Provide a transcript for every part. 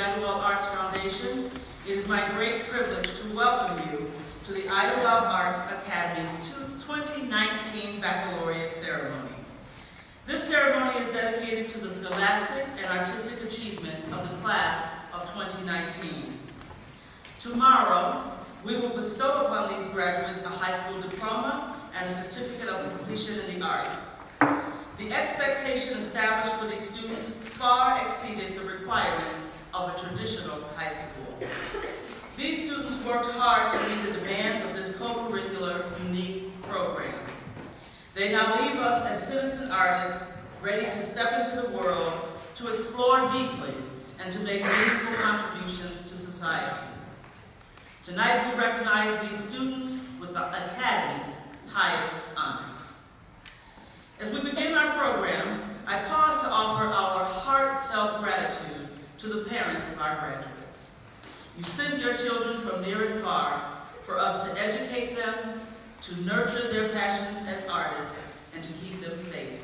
Idyllwild Arts Foundation, it is my great privilege to welcome you to the Idyllwild Arts Academy's 2019 Baccalaureate ceremony. This ceremony is dedicated to the scholastic and artistic achievements of the class of 2019. Tomorrow, we will bestow upon these graduates a high school diploma and a certificate of completion in the arts. The expectation established for these students far exceeded the requirements of a traditional high school. These students worked hard to meet the demands of this co-curricular, unique program. They now leave us as citizen artists ready to step into the world, to explore deeply, and to make meaningful contributions to society. Tonight we recognize these students with the Academy's highest honors. As we begin our program, I pause to offer our heartfelt gratitude to the parents of our graduates. You sent your children from near and far for us to educate them, to nurture their passions as artists, and to keep them safe.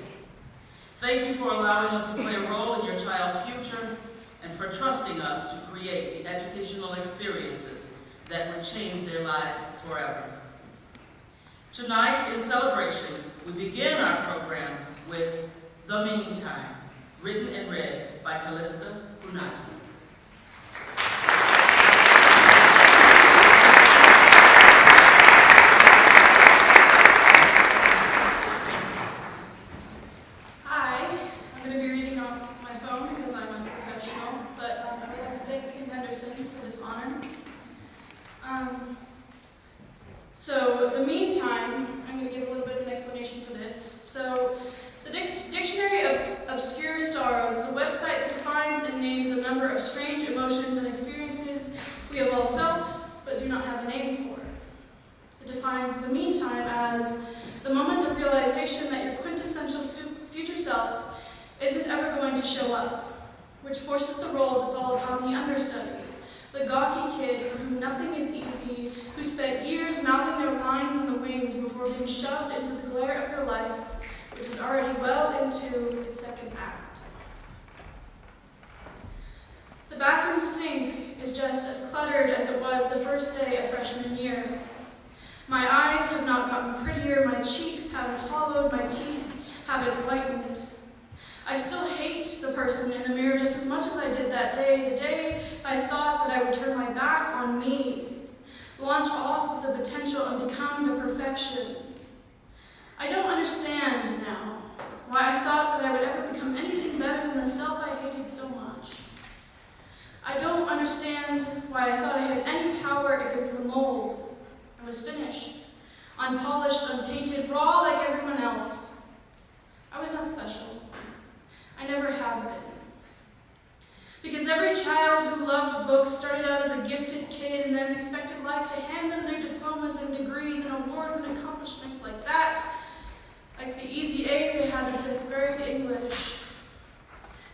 Thank you for allowing us to play a role in your child's future and for trusting us to create the educational experiences that would change their lives forever. Tonight, in celebration, we begin our program with The Meantime, written and read by Callista Brunati. So, the meantime, I'm going to give a little bit of an explanation for this. So, the Dictionary of Obscure Sorrows is a website that defines and names a number of strange emotions and experiences we have all felt, but do not have a name for. It defines the meantime as the moment of realization that your quintessential future self isn't ever going to show up, which forces the role to fall upon the understudy, the gawky kid for whom nothing is easy, who spent years mouthing their lines in the wings before being shoved into the glare of your life, which is already well into its second act. The bathroom sink is just as cluttered as it was the first day of freshman year. My eyes have not gotten prettier, my cheeks haven't hollowed, my teeth haven't whitened. I still hate the person in the mirror just as much as I did that day, the day I thought that I would turn my back on me, launch off of the potential and become the perfection. I don't understand now why I thought that I would ever become anything better than the self I hated so much. I don't understand why I thought I had any power against the mold. I was finished, unpolished, unpainted, raw like everyone else. I was not special. I never have been. Because every child who loved books started out as a gifted kid and then expected life to hand them their diplomas and degrees and awards and accomplishments like that, like the easy A they had in 5th grade English.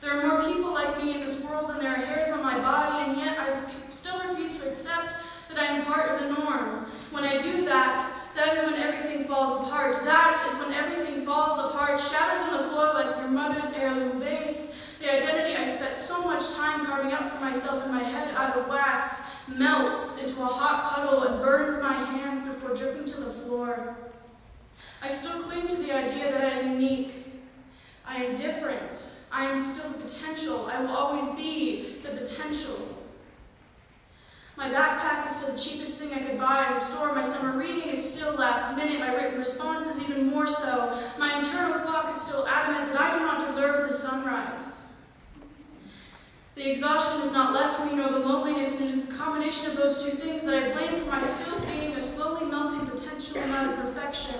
There are more people like me in this world than there are hairs on my body, and yet I still refuse to accept that I am part of the norm. When I do that, that is when everything falls apart. That is when everything falls apart, shatters on the floor like your mother's heirloom vase. The identity I spent so much time carving out for myself in my head out of wax melts into a hot puddle and burns my hands before dripping to the floor. I still cling to the idea that I am unique. I am different. I am still the potential. I will always be the potential. My backpack is still the cheapest thing I could buy in the store. My summer reading is still last minute. My written response is even more so. My internal clock is still adamant that I do not deserve the sunrise. The exhaustion is not left me, nor the loneliness, and it is the combination of those two things that I blame for my still being a slowly melting potential and not a perfection.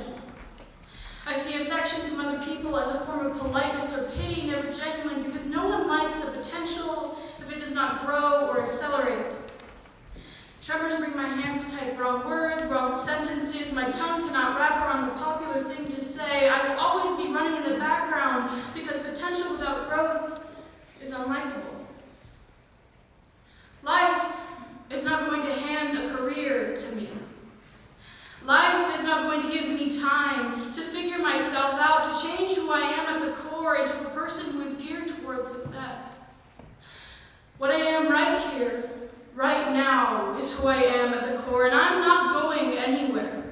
I see affection from other people as a form of politeness or pity, never genuine, because no one likes a potential if it does not grow or accelerate. Tremors bring my hands to type wrong words, wrong sentences. My tongue cannot wrap around the popular thing to say. I will always be running in the background because potential without growth is unlikable. Life is not going to hand a career to me. Life is not going to give me time to figure myself out, to change who I am at the core into a person who is geared towards success. What I am right is who I am at the core, and I'm not going anywhere.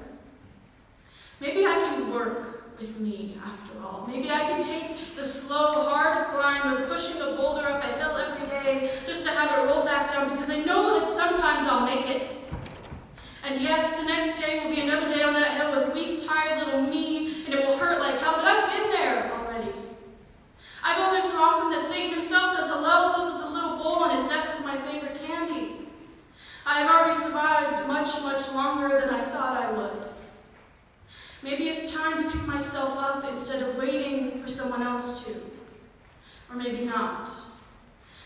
Maybe I can work with me after all. Maybe I can take the slow, hard climb of pushing a boulder up a hill every day just to have it roll back down, because I know that sometimes I'll make it. And yes, the next day will be another day on that hill with weak, tired little me, and it will hurt like hell, but I've been there already. I go there so often that Satan himself says hello, fills up the little bowl on his desk with my favorite candy. I have already survived much, much longer than I thought I would. Maybe it's time to pick myself up instead of waiting for someone else to. Or maybe not.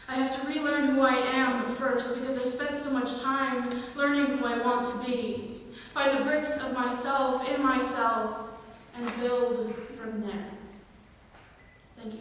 I have to relearn who I am first, because I spent so much time learning who I want to be. Find the bricks of myself in myself and build from there. Thank you.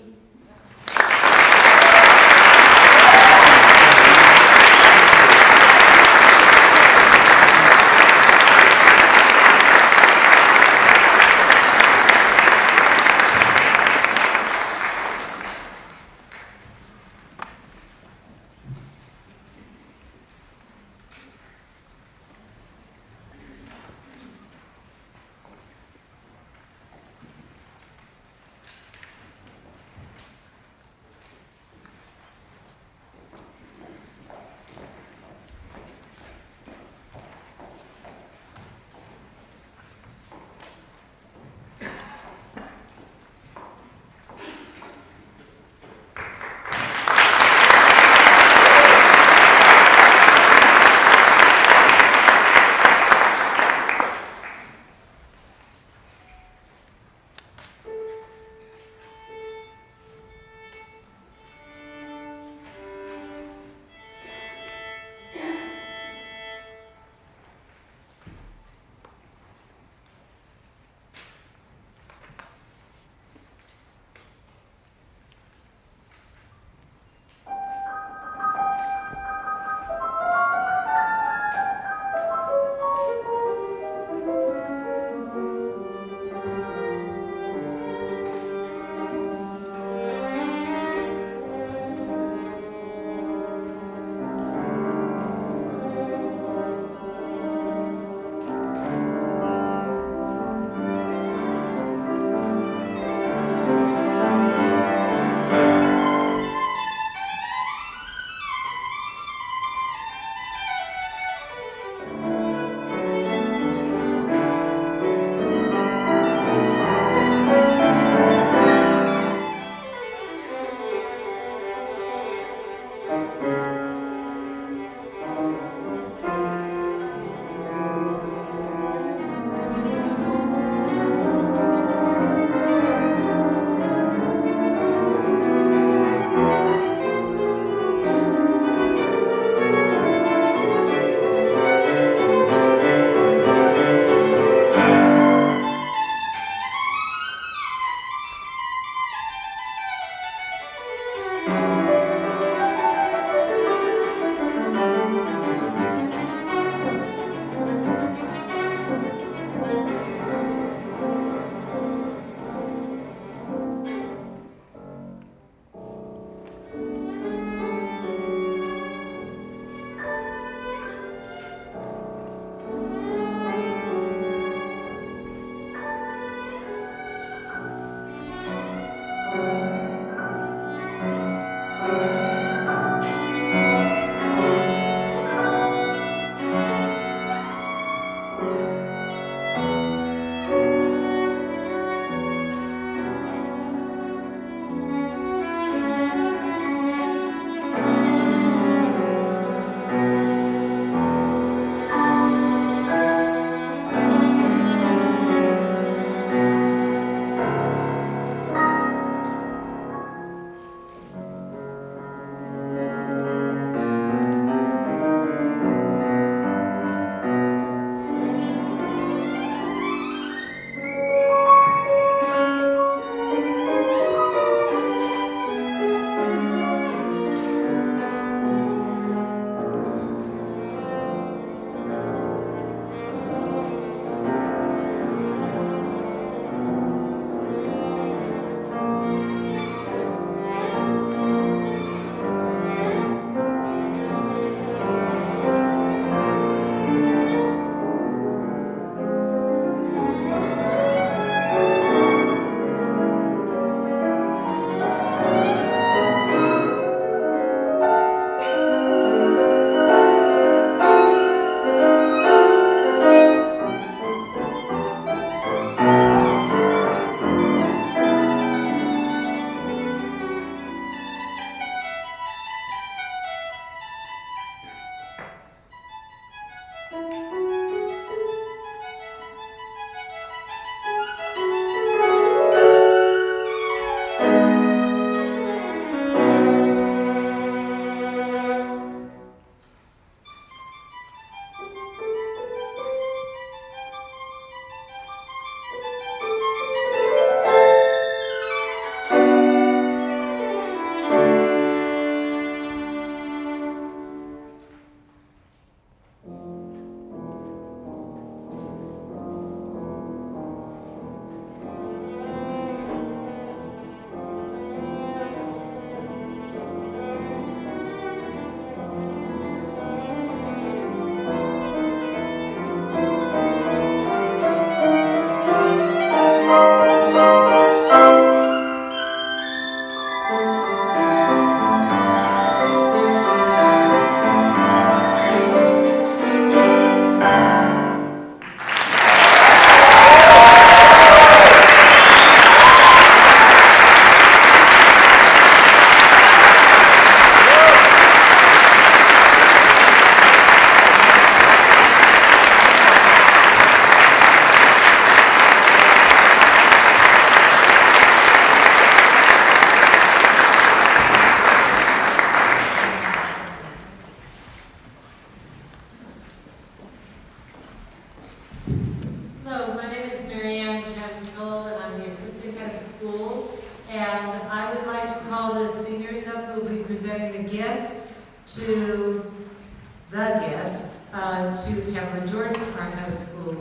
the gift to Pamela Jordan, our high school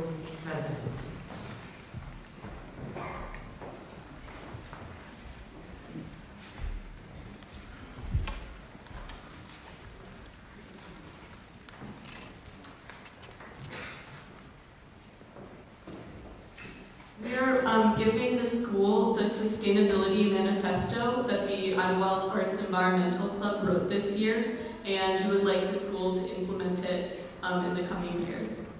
president. We are giving the school the Sustainability Manifesto that the Idyllwild Arts Environmental Club wrote this year, and we would like the school to implement it in the coming years.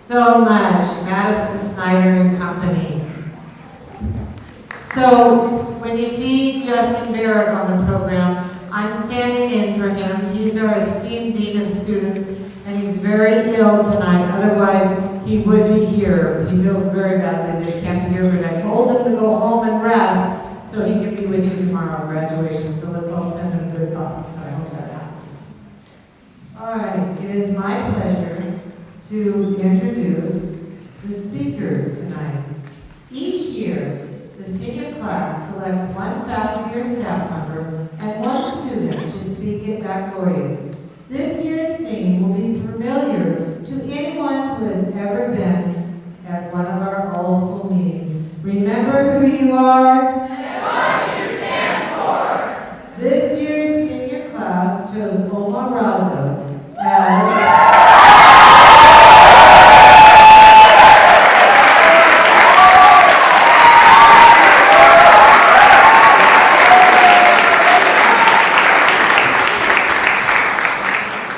so much, Madison Snyder and Company. So when you see Justin Barrett on the program, I'm standing in for him. He's our esteemed Dean of Students, and he's very ill tonight. Otherwise, he would be here. He feels very badly that he can't be here, but I told him to go home and rest so he can be with you tomorrow on graduation. So let's all send him good thoughts. I hope that happens. All right, it is my pleasure to introduce the speakers tonight. Each year, the senior class selects one faculty or staff member and one student to speak at Baccalaureate. This year's theme will be familiar to anyone who has ever been at one of our all-school meetings. Remember who you are and what you stand for. This year's senior class chose Omar Razo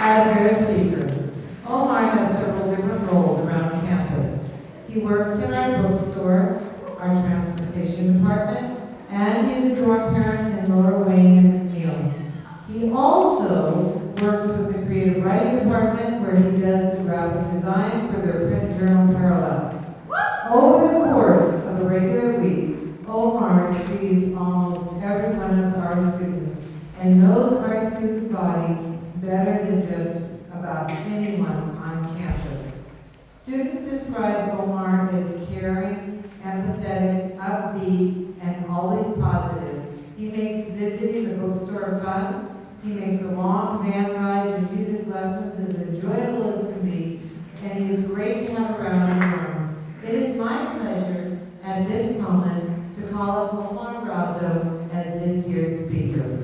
as their speaker. Omar has several different roles around campus. He works in our bookstore, our transportation department, and he's a dorm parent in Lower Wayne and Neal. He also works with the creative writing department where he does the graphic design for their print journal Parallels. Over the course of a regular week, Omar sees almost every one of our students and knows our student body better than just about anyone on campus. Students describe Omar as caring, empathetic, upbeat, and always positive. He makes visiting the bookstore fun. He makes the long van rides and music lessons as enjoyable as can be, and he is great to have around in the rooms. It is my pleasure at this moment to call up Omar Razo as this year's speaker.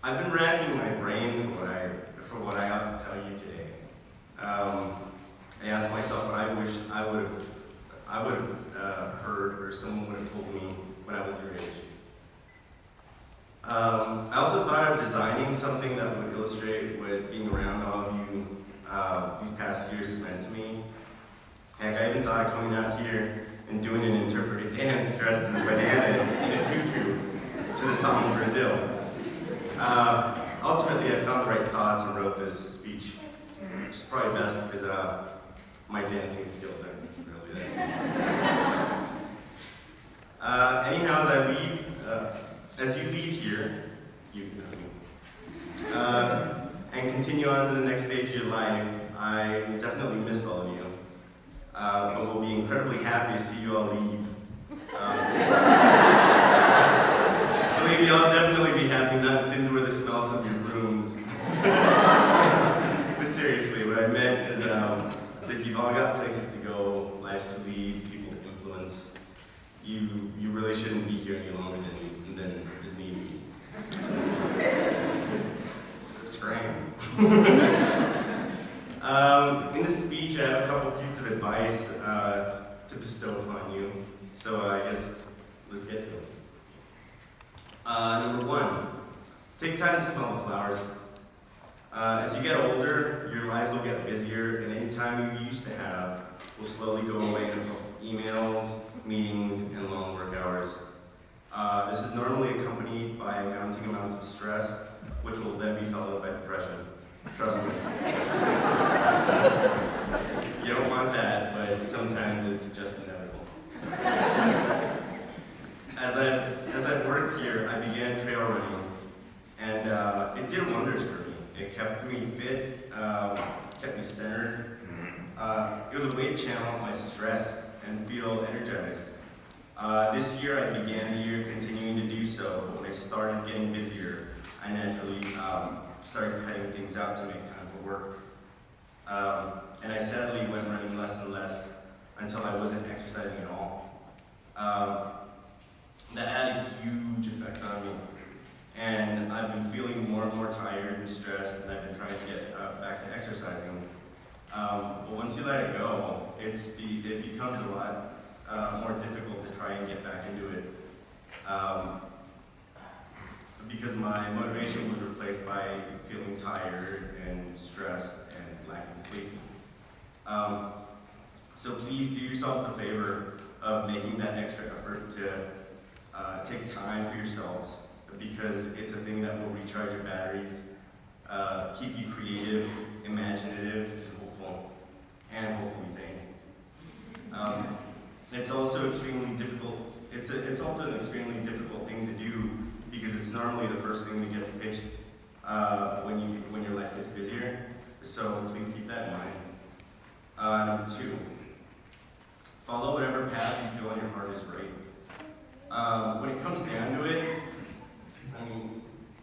I've been racking my brain for what I ought to tell you today. I asked myself what I wish I would have heard or someone would have told me when I was your age. I also thought of designing something that would illustrate what being around all of you these past years has meant to me. Heck, I even thought of coming out here and doing an interpretive dance dressed as a banana in a tutu to the song Brazil. Ultimately, I found the right thoughts and wrote this speech. It's probably best because my dancing skills aren't really there. Anyhow, as you leave here, and continue on to the next stage of your life, I will definitely miss all of you. But we'll be incredibly happy to see you all leave. Believe me, I'll definitely be happy not to endure the smells of your rooms. But seriously, what I meant is that you've all got places to go, lives to lead, people to influence. You really shouldn't be here any longer than is needed. Scram. In this speech, I have a couple pieces of advice to bestow upon you. So I guess let's get to it. Number one, take time to smell the flowers. As you get older, your lives will get busier, and any time you used to have will slowly go away in emails, meetings, and long work hours. This is normally accompanied by mounting amounts of stress, which will then be followed by depression. Trust me. You don't want that, but sometimes it's just inevitable. As I worked here, I began trail running, and it did wonders for me. It kept me fit, kept me centered. It was a way to channel out my stress and feel energized. This year, I began the year continuing to do so. But when I started getting busier, I naturally started cutting things out to make time for work. And I sadly went running less and less until I wasn't exercising at all. That had a huge effect on me. And I've been feeling more and more tired and stressed, and I've been trying to get back to exercising. But once you let it go, it becomes a lot more difficult to try and get back into it. Because my motivation was replaced by feeling tired and stressed and lacking sleep. So please do yourself the favor of making that extra effort to take time for yourselves, because it's a thing that will recharge your batteries, keep you creative, imaginative, and hopeful, and hopefully sane. It's also extremely difficult. It's also an extremely difficult thing to do, because it's normally the first thing that gets pitched when your life gets busier. So please keep that in mind. Number 2, follow whatever path you feel in your heart is right. When it comes down to it, I mean,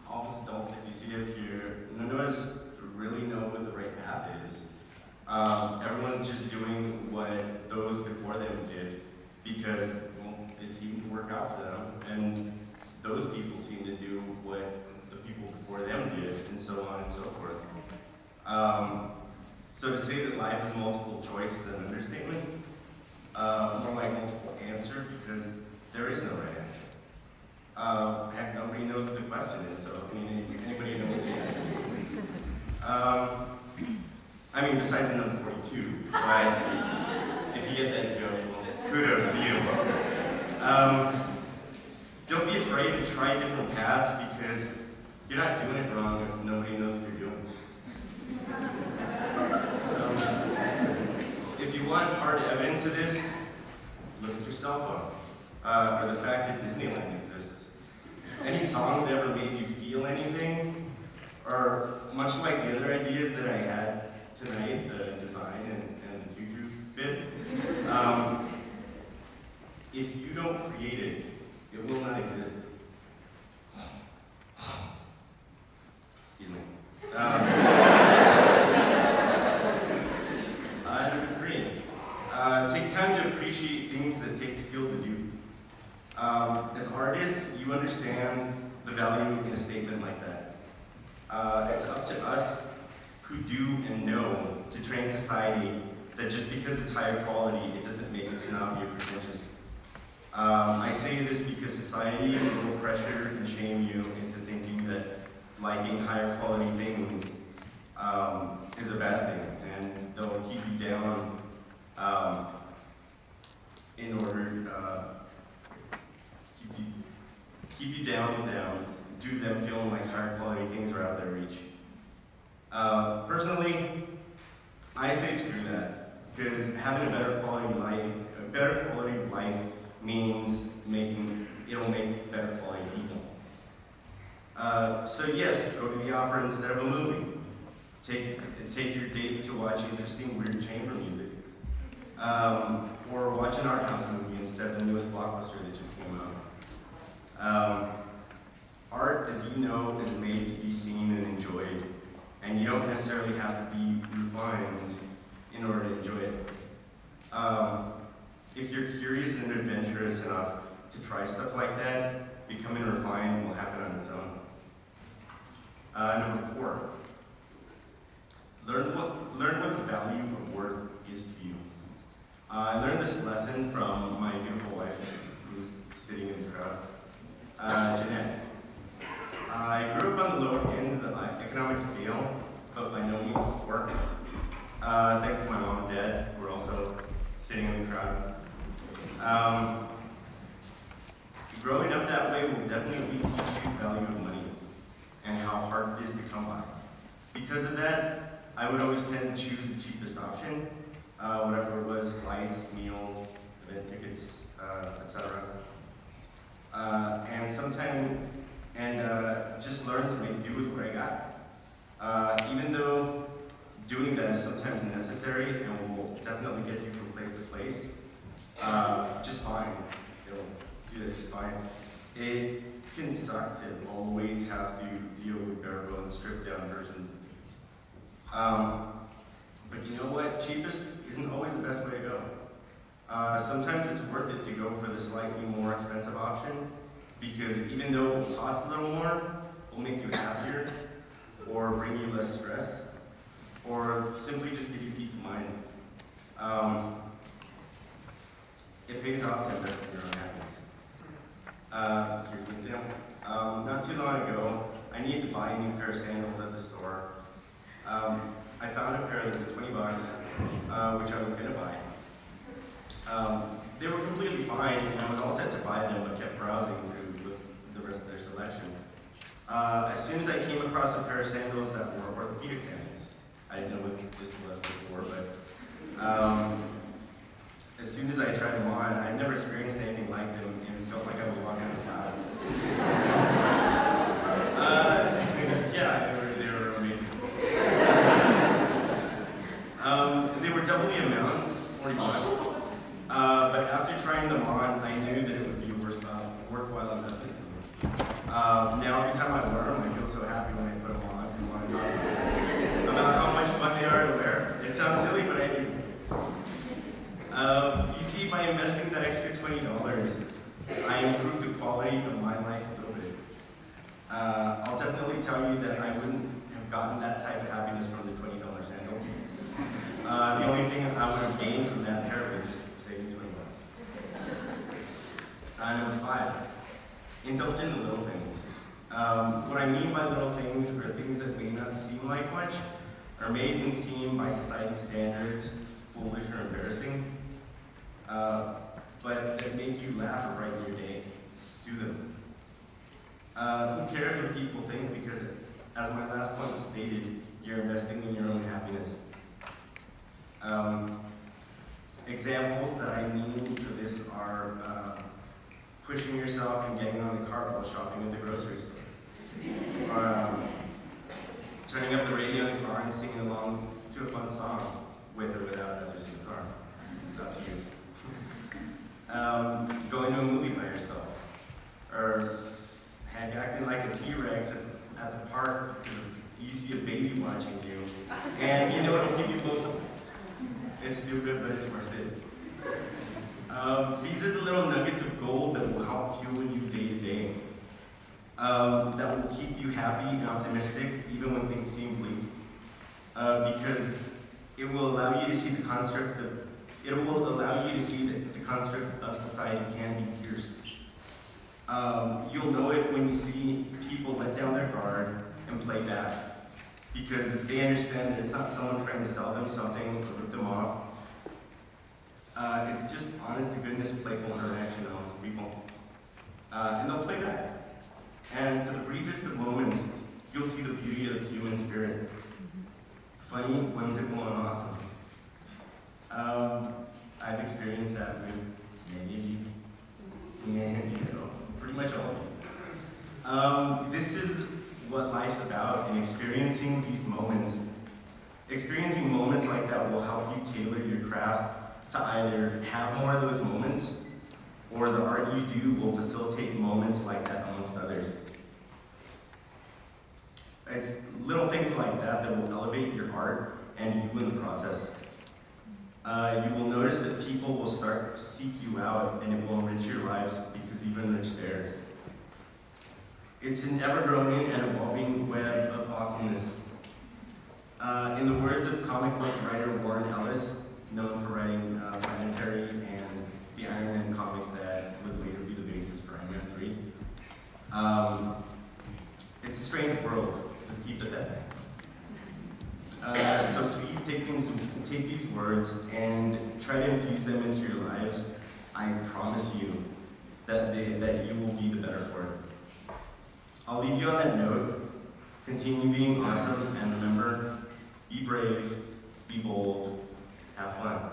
all these adults that you see up here, none of us really know what the right path is. Everyone's just doing what those before them did because, well, it seemed to work out for them, and those people seem to do what the people before them did, and so on and so forth. So to say that life is multiple choice is an understatement, more like multiple answer, because there is no right answer. Heck, nobody knows what the question is, so anybody know what the answer is? I mean, besides the number 42, but if you get that joke, well, kudos to you. Don't be afraid to try different paths, because you're not doing it wrong if nobody knows what you're doing. If you want hard evidence of this, look at your cell phone, or the fact that Disneyland exists. Any song that ever made you feel anything, or much like the other ideas that I had tonight, the design and the tutu fit, if you don't create it, it will not exist. Excuse me. Number 3, take time to appreciate things that take skill to do. As artists, you understand the value in a statement like that. It's up to us who do and know to train society that just because it's higher quality, it doesn't make it snobby or pretentious. I say this because society will pressure and shame you into thinking that liking higher quality things is a bad thing, and they'll keep you down in order keep you down with them, do them feeling like higher quality things are out of their reach. Personally, I say screw that, because having a better quality life means it'll make better quality people. So yes, go to the opera instead of a movie. Take your date to watch interesting, weird chamber music. Or watch an art house movie instead of the newest blockbuster that just came out. Art, as you know, is made to be seen and enjoyed, and you don't necessarily have to be refined in order to enjoy it. If you're curious and adventurous enough to try stuff like that, becoming refined will happen on its own. Number 4, learn what the value of worth is to you. I learned this lesson from my beautiful wife, who's sitting in the crowd, Jeanette. I grew up on the lower end of the economic scale, but by no means poor. Thanks to my mom and dad, who are also sitting in the crowd. Growing up that way will definitely teach you the value of money and how hard it is to come by. Because of that, I would always tend to choose the cheapest option, whatever it was, flights, meals, event tickets, etc. And just learn to make do with what I got. Even though doing that is sometimes necessary and will definitely get you from place to place, just fine. It'll do that just fine. can suck to always have to deal with bare bones, stripped down versions of things. But you know what? Cheapest isn't always the best way to go. Sometimes it's worth it to go for the slightly more expensive option, because even though it will cost a little more, it will make you happier, or bring you less stress, or simply just give you peace of mind. It pays off to invest in your own happiness. Here's an example. Not too long ago, I needed to buy a new pair of sandals at the store. I found a pair that was $20, which I was going to buy. They were completely fine, and I was all set to buy them, but kept browsing through the rest of their selection. As soon as I came across a pair of sandals that were orthopedic sandals, I didn't know what this was before, but as soon as I tried them on, I'd never experienced anything like them, and felt like I was walking out of class. Yeah, they were amazing. They were double the amount, $40. But after trying them on, I knew that it would be a worthwhile investment to me. Now every time I wear them, I feel so happy when I put them on and want to talk about how much fun they are to wear. It sounds silly, but I do. You see, by investing that extra $20, I improved the quality of my life a little bit. I'll definitely tell you that I wouldn't have gotten that type of happiness from the $20 sandals. The only thing I would have gained from that pair was just saving $20. Number 5, indulge in the little things. What I mean by little things are things that may not seem like much, or may even seem by society's standards foolish or embarrassing, but that make you laugh or brighten your day. Do them. Who cares what people think, because as my last point stated, you're investing in your own happiness. Examples that I mean for this are pushing yourself and getting on the cart while shopping at the grocery store. Or turning up the radio in the car and singing along to a fun song with or without others in the car. It's up to you. Going to a movie by yourself. Or acting like a T-Rex at the park because you see a baby watching you. And you know it'll give you both. It's stupid, but it's worth it. These are the little nuggets of gold that will help fuel you day to day. That will keep you happy and optimistic even when things seem bleak. Because it will allow you to see the construct that the construct of society can be pierced. You'll know it when you see people let down their guard and play back, because they understand that it's not someone trying to sell them something or rip them off. It's just honest to goodness playful interaction amongst people. And they'll play back. And for the briefest of moments, you'll see the beauty of the human spirit. Funny, whimsical, and awesome. I've experienced that with many of you. Pretty much all of you. This is what life's about, and experiencing these moments. Experiencing moments like that will help you tailor your craft to either have more of those moments, or the art you do will facilitate moments like that amongst others. It's little things like that that will elevate your art and you in the process. You will notice that people will start to seek you out, and it will enrich your lives because you've enriched theirs. It's an ever-growing and evolving web of awesomeness. In the words of comic book writer Warren Ellis, known for writing Planetary and the Iron Man comic that would later be the basis for Iron Man 3, it's a strange world. Let's keep it that way. So please take these words and try to infuse them into your lives. I promise you that you will be the better for it. I'll leave you on that note. Continue being awesome, and remember, be brave, be bold, have fun.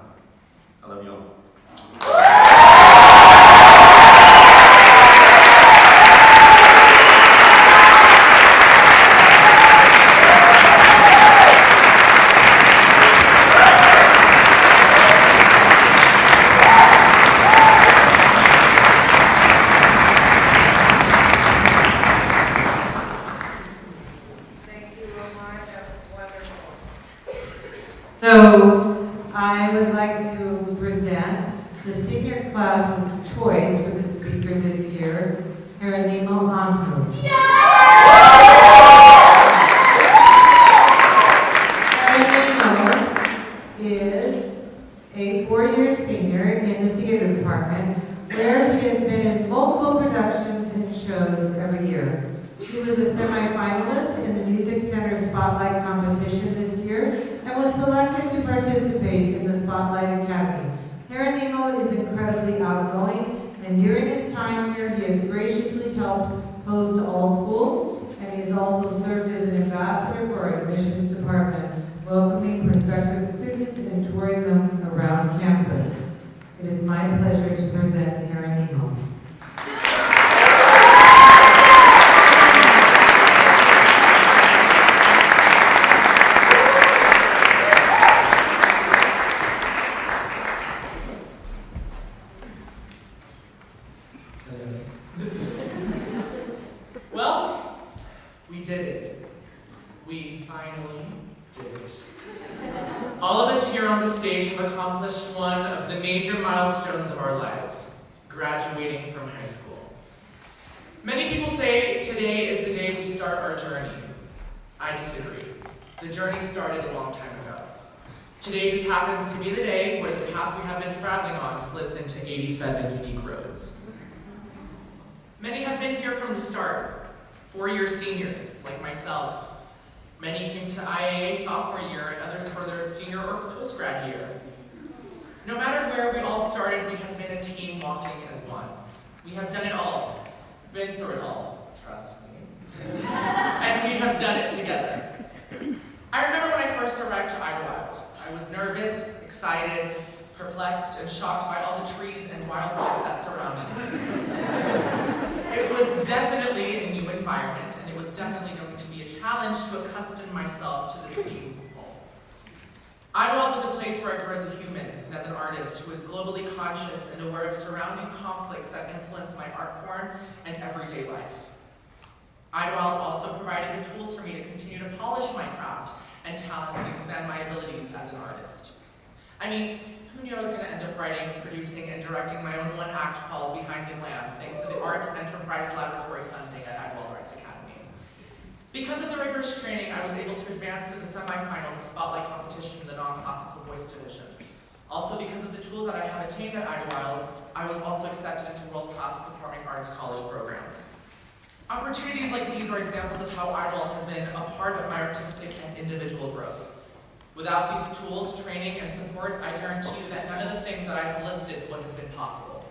I love you all. So I would like to present the senior class's choice for the speaker this year, Hieronimo Anhu. Hieronimo is a four-year senior in the theater department, where he has been in multiple productions and shows every year. He was a semi-finalist in the Music Center Spotlight competition this year and was selected to participate in the Spotlight Academy. Hieronimo is incredibly outgoing, and during his time here, he has graciously helped host All School, and he has also served as an ambassador for our admissions department, welcoming prospective students and touring them around campus. It is my pleasure to present Hieronimo. Well, we did it. We finally did it. All of us here on the stage have accomplished one of the major milestones of our lives, graduating from high school. Many people say today is the day we start our journey. I disagree. The journey started a long time ago. Today just happens to be the day where the path we have been traveling on splits into 87 unique roads. Many have been here from the start, four-year seniors like myself. Many came to IAA sophomore year and others for their senior or post-grad year. No matter where we all started, we have been a team walking as one. We have done it all, been through it all, trust me. And we have done it together. I remember when I first arrived to Idyllwild. I was nervous, excited, perplexed, and shocked by all the trees and wildlife that surrounded me. It was definitely a new environment, and it was definitely going to be a challenge to accustom myself to this new home. Idyllwild is a place where I grew as a human and as an artist who is globally conscious and aware of surrounding conflicts that influence my art form and everyday life. Idyllwild also provided the tools for me to continue to polish my craft and talents and expand my abilities as an artist. I mean, who knew I was going to end up writing, producing, and directing my own one-act called Behind the Glam, thanks to the Arts Enterprise Laboratory funding at Idyllwild Arts Academy. Because of the rigorous training, I was able to advance to the semifinals of Spotlight competition in the non-classical voice division. Also, because of the tools that I have attained at Idyllwild, I was also accepted into world-class performing arts college programs. Opportunities like these are examples of how Idyllwild has been a part of my artistic and individual growth. Without these tools, training, and support, I guarantee you that none of the things that I have listed would have been possible.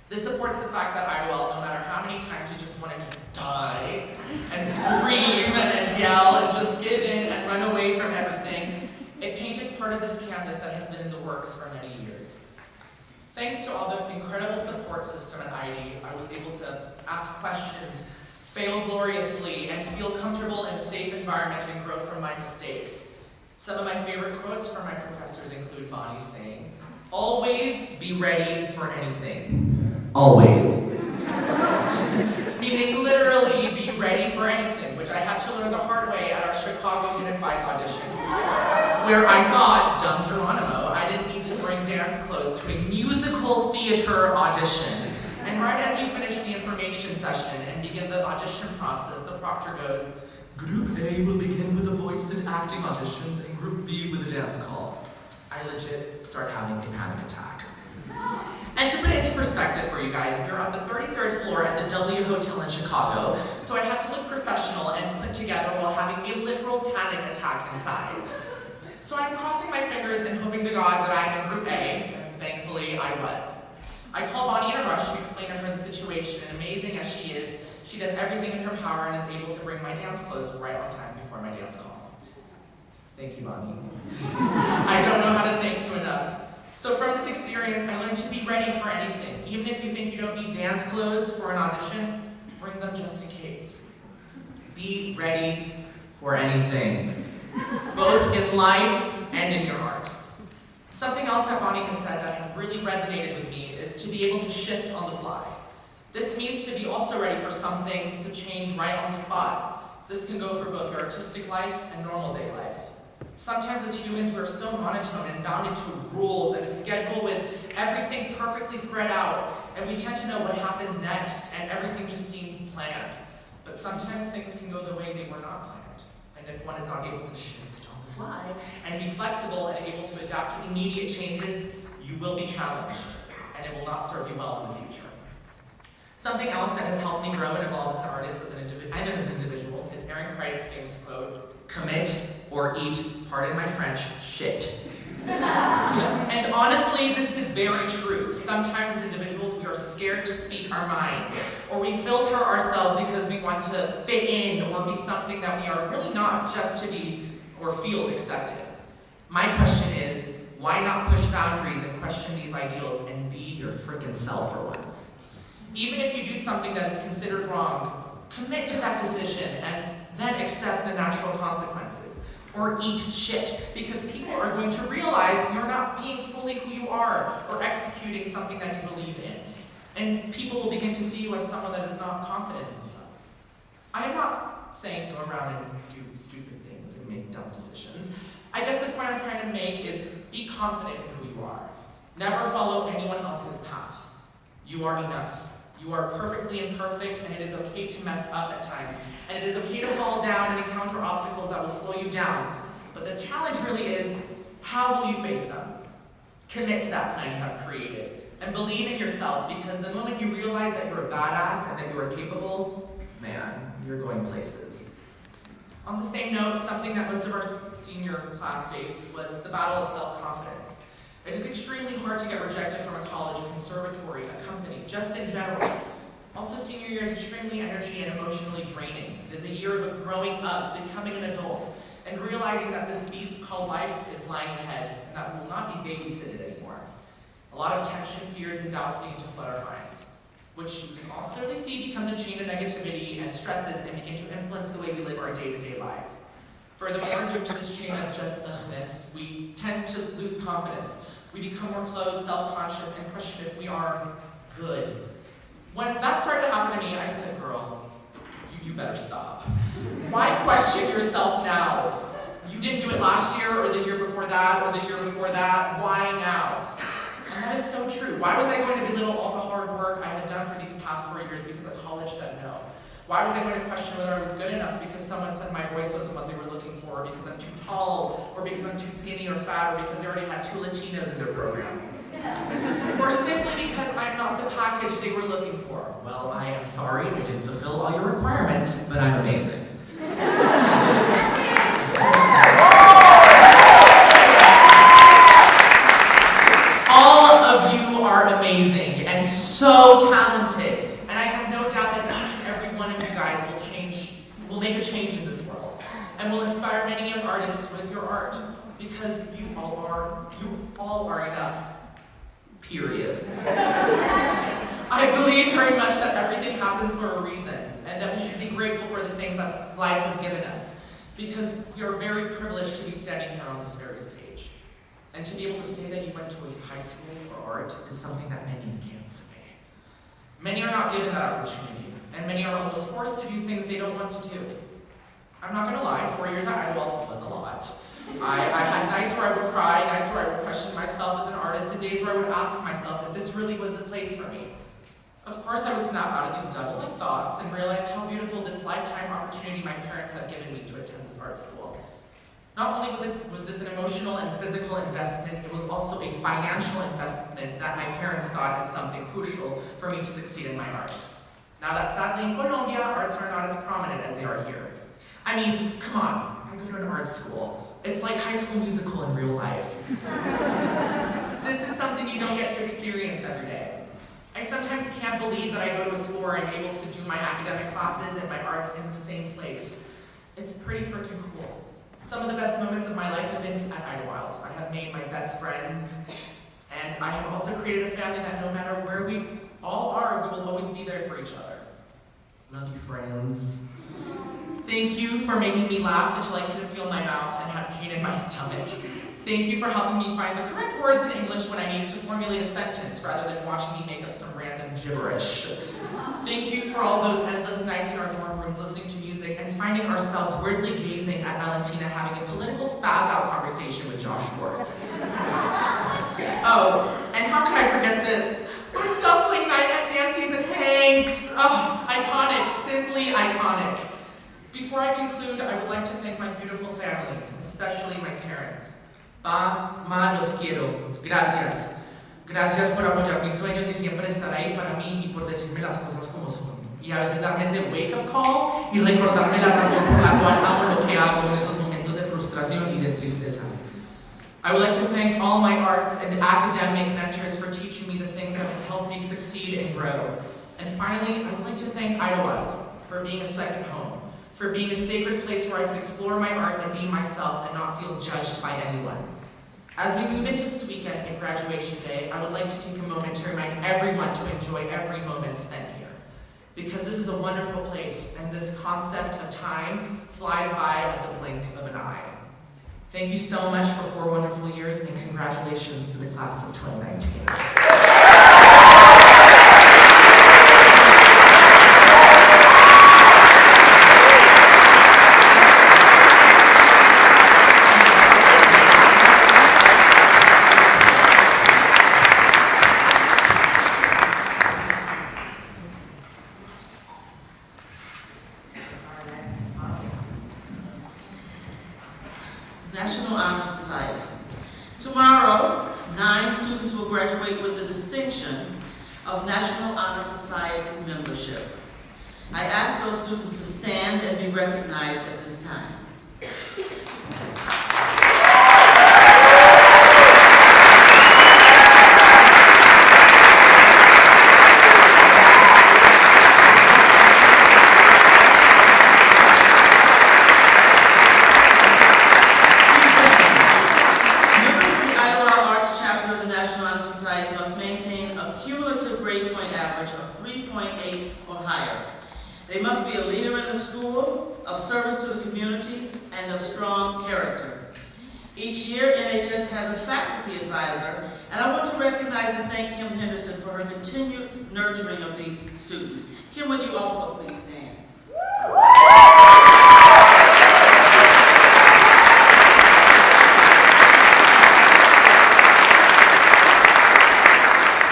This supports the fact that Idyllwild, no matter how many times you just wanted to die, and scream, and yell, and just give in, and run away from everything, it painted part of this canvas that has been in the works for many years. Thanks to all the incredible support system at ID, I was able to ask questions, fail gloriously, and feel comfortable in a safe environment and grow from my mistakes. Some of my favorite quotes from my professors include Bonnie saying, "Always be ready for anything." Always. Meaning literally be ready for anything, which I had to learn the hard way at our Chicago Unified auditions, where I thought, dumb Geronimo, I didn't need to bring dance clothes to a musical theater audition. And right as we finish the information session and begin the audition process, the proctor goes, "Group A will begin with the voice and acting auditions, and Group B with a dance call." I legit start having a panic attack. And to put it into perspective for you guys, we're on the 33rd floor at the W Hotel in Chicago, so I had to look professional and put together while having a literal panic attack inside. So I'm crossing my fingers and hoping to God that I'm in Group A, and thankfully I was. I call Bonnie in a rush and explain to her the situation, and amazing as she is, she does everything in her power and is able to bring my dance clothes right on time before my dance call. Thank you, Bonnie. I don't know how to thank you enough. So from this experience, I learned to be ready for anything. Even if you think you don't need dance clothes for an audition, bring them just in case. Be ready for anything, both in life and in your art. Something else that Bonnie has said that has really resonated with me is to be able to shift on the fly. This means to be also ready for something to change right on the spot. This can go for both your artistic life and normal day life. Sometimes as humans, we're so monotone and bound into rules and a schedule with everything perfectly spread out, and we tend to know what happens next, and everything just seems planned. But sometimes things can go the way they were not planned, and if one is not able to shift on the fly and be flexible and able to adapt to immediate changes, you will be challenged, and it will not serve you well in the future. Something else that has helped me grow and evolve as an artist and as an individual is Aaron Kreit's famous quote, "Commit or eat," pardon my French, shit. And honestly, this is very true. Sometimes as individuals, we are scared to speak our minds, or we filter ourselves because we want to fit in or be something that we are really not, just to be or feel accepted. My question is, why not push boundaries and question these ideals and be your freaking self for once? Even if you do something that is considered wrong, commit to that decision and then accept the natural consequences. Or eat shit, because people are going to realize you're not being fully who you are or executing something that you believe in. And people will begin to see you as someone that is not confident in themselves. I am not saying go around and do stupid things and make dumb decisions. I guess the point I'm trying to make is be confident in who you are. Never follow anyone else's path. You are enough. You are perfectly imperfect, and it is okay to mess up at times. And it is okay to fall down and encounter obstacles that will slow you down. But the challenge really is, how will you face them? Commit to that plan you have created. And believe in yourself, because the moment you realize that you're a badass and that you are capable, man, you're going places. On the same note, something that most of our senior class faced was the battle of self-confidence. It is extremely hard to get rejected from a college, a conservatory, a company, just in general. Also, senior year is extremely energy and emotionally draining. It is a year of growing up, becoming an adult, and realizing that this beast called life is lying ahead, and that we will not be babysitted anymore. A lot of tension, fears, and doubts begin to flood our minds, which you can all clearly see becomes a chain of negativity and stresses and begin to influence the way we live our day-to-day lives. Furthermore, due to this chain of just ughness, we tend to lose confidence. We become more closed, self-conscious, and question if we are good. When that started to happen to me, I said, girl, you better stop. Why question yourself now? You didn't do it last year, or the year before that, or the year before that. Why now? And that is so true. Why was I going to belittle all the hard work I had done for these past 4 years because the college said no? Why was I going to question whether I was good enough because someone said my voice wasn't what they were looking for, or because I'm too tall, or because I'm too skinny or fat, or because they already had 2 Latinos in their program? Or simply because I'm not the package they were looking for? Well, I am sorry, I didn't fulfill all your requirements, but I'm amazing. All of you are amazing and so talented, and I have no doubt that each and every one of you guys will make a change in this world, and will inspire many young artists with your art, because you all are enough. Period. I believe very much that everything happens for a reason, and that we should be grateful for the things that life has given us, because we are very privileged to be standing here on this very stage. And to be able to say that you went to a high school for art is something that many can't say. Many are not given that opportunity, and many are almost forced to do things they don't want to do. I'm not gonna lie, 4 years at Idyllwild was a lot. I had nights where I would cry, nights where I would question myself as an artist, and days where I would ask myself if this really was the place for me. Of course, I would snap out of these doubling thoughts and realize how beautiful this lifetime opportunity my parents have given me to attend this art school. Not only was this an emotional and physical investment, it was also a financial investment that my parents thought is something crucial for me to succeed in my arts. Now that sadly in Colombia, arts are not as prominent as they are here. I mean, come on, I go to an art school. It's like High School Musical in real life. This is something you don't get to experience every day. I sometimes can't believe that I go to a school where I'm able to do my academic classes and my arts in the same place. It's pretty freaking cool. Some of the best moments of my life have been at Idyllwild. I have made my best friends, and I have also created a family that no matter where we all are, we will always be there for each other. Love you, friends. Thank you for making me laugh until I couldn't feel my mouth and had pain in my stomach. Thank you for helping me find the correct words in English when I needed to formulate a sentence rather than watching me make up some random gibberish. Thank you for all those endless nights in our dorm rooms listening to music and finding ourselves weirdly gazing at Valentina having a political spaz-out conversation with Josh Schwartz. Oh, and how could I forget this? Dumpling night at Nancy's and Hank's. Oh, iconic, simply iconic. Before I conclude, I would like to thank my beautiful family, especially my parents. Pa, ma, los quiero. Gracias. Gracias por apoyar mis sueños y siempre estar ahí para mí y por decirme las cosas como son. Y a veces darme ese wake-up call y recordarme la razón por la cual amo lo que hago en esos momentos de frustración y de tristeza. I would like to thank all my arts and academic mentors for teaching me the things that have helped me succeed and grow. And finally, I would like to thank Idyllwild for being a second home, for being a sacred place where I could explore my art and be myself and not feel judged by anyone. As we move into this weekend and graduation day, I would like to take a moment to remind everyone to enjoy every moment spent here. Because this is a wonderful place, and this concept of time flies by at the blink of an eye. Thank you so much for 4 wonderful years, and congratulations to the class of 2019. National Honor Society. Tomorrow, 9 students will graduate with the distinction of National Honor Society membership. I ask those students to stand and be recognized at this time. They must be a leader in the school, of service to the community, and of strong character. Each year, NHS has a faculty advisor, and I want to recognize and thank Kim Henderson for her continued nurturing of these students. Kim, would you also please stand?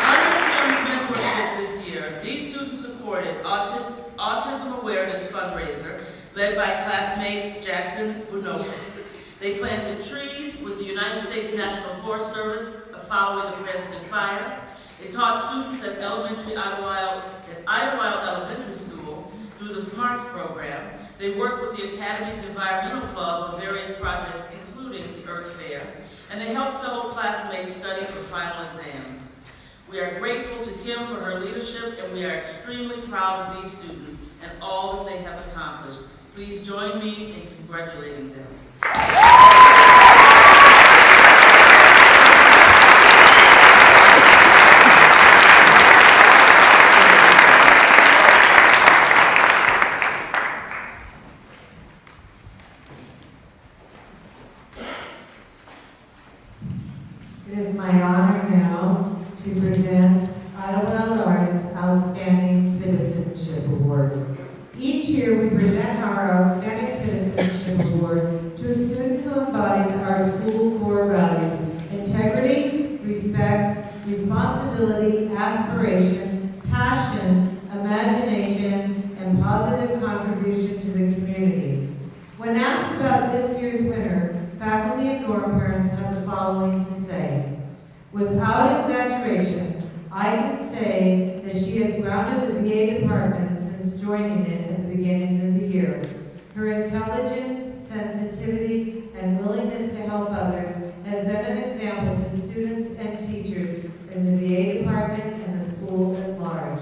Under Kim's mentorship this year, these students supported Autism Awareness Fundraiser, led by classmate Jackson Bunosa. They planted trees with the United States National Forest Service following the Cranston fire. They taught students at Idyllwild Elementary School through the SMARTS program. They worked with the Academy's Environmental Club on various projects, including the Earth Fair. And they helped fellow classmates study for final exams. We are grateful to Kim for her leadership, and we are extremely proud of these students and all that they have accomplished. Please join me in congratulating them. It is my honor now to present Idyllwild Arts Outstanding Citizenship Award. Each year we present our Outstanding Citizenship Award to a student who embodies our school core values: integrity, respect, responsibility, aspiration, passion, imagination, and positive contribution to the community. When asked about this year's winner, faculty and dorm parents have the following to say. Without exaggeration, I can say that she has grounded the VA department since joining it at the beginning of the year. Her intelligence, sensitivity, and willingness to help others has been an example to students and teachers in the VA department and the school at large.